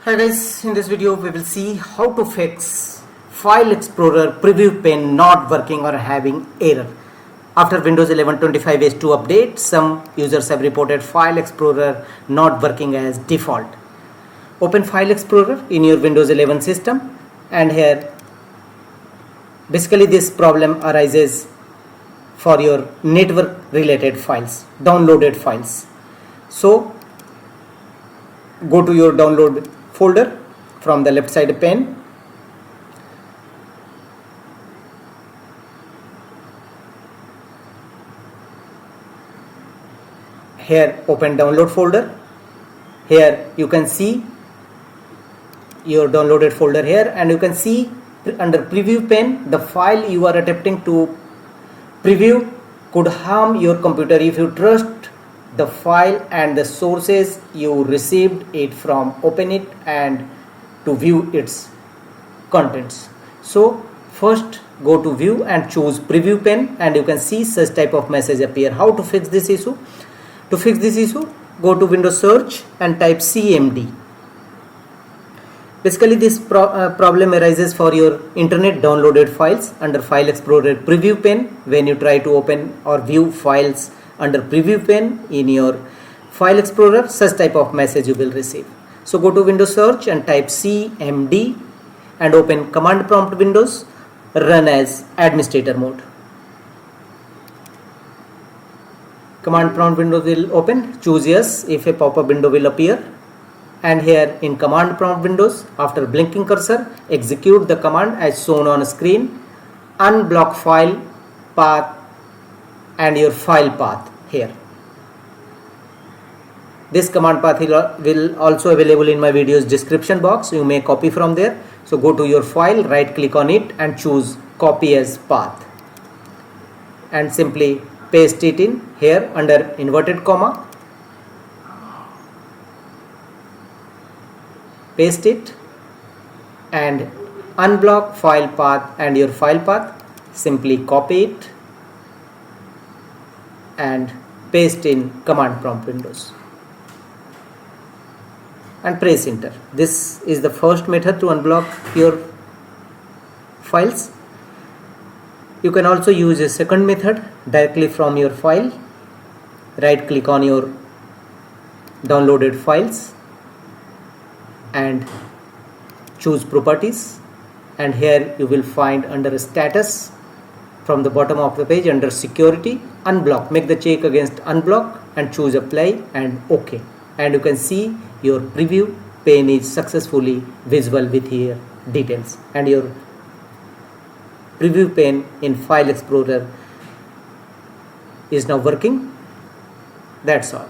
Hi guys, in this video we will see how to fix File Explorer Preview Pane not working or having error. After Windows 11 25 H2 update, some users have reported File Explorer not working as default. Open File Explorer in your Windows 11 system, and here basically this problem arises for your network related files, downloaded files. So go to your download folder from the left side pane. Here open download folder. Here you can see your downloaded folder here, and you can see under preview pane the file you are attempting to preview could harm your computer if you trust the file and the sources you received it from. Open it and to view its contents. So first go to view and choose preview pane, and you can see such type of message appear. How to fix this issue? To fix this issue, go to Windows search and type cmd. Basically this problem arises for your internet downloaded files under File Explorer Preview Pane. When you try to open or view files under Preview Pane in your File Explorer, such type of message you will receive. So go to Windows search and type cmd and open command prompt Windows, run as administrator mode. Command prompt window will open. Choose yes if a pop-up window will appear. And here in command prompt windows, after blinking cursor, execute the command as shown on screen. Unblock file path and your file path here. This command path will also available in my video's description box. You may copy from there. So go to your file, right click on it and choose copy as path. And simply paste it in here under inverted comma. Paste it and unblock file path and your file path. Simply copy it and paste in command prompt windows and press enter. This is the first method to unblock your files. You can also use a second method directly from your file. Right click on your downloaded files and choose properties, and here you will find under status from the bottom of the page under security, unblock. Make the check against unblock and choose apply and OK, and you can see your preview pane is successfully visible with here details, and your preview pane in File Explorer is now working. That's all.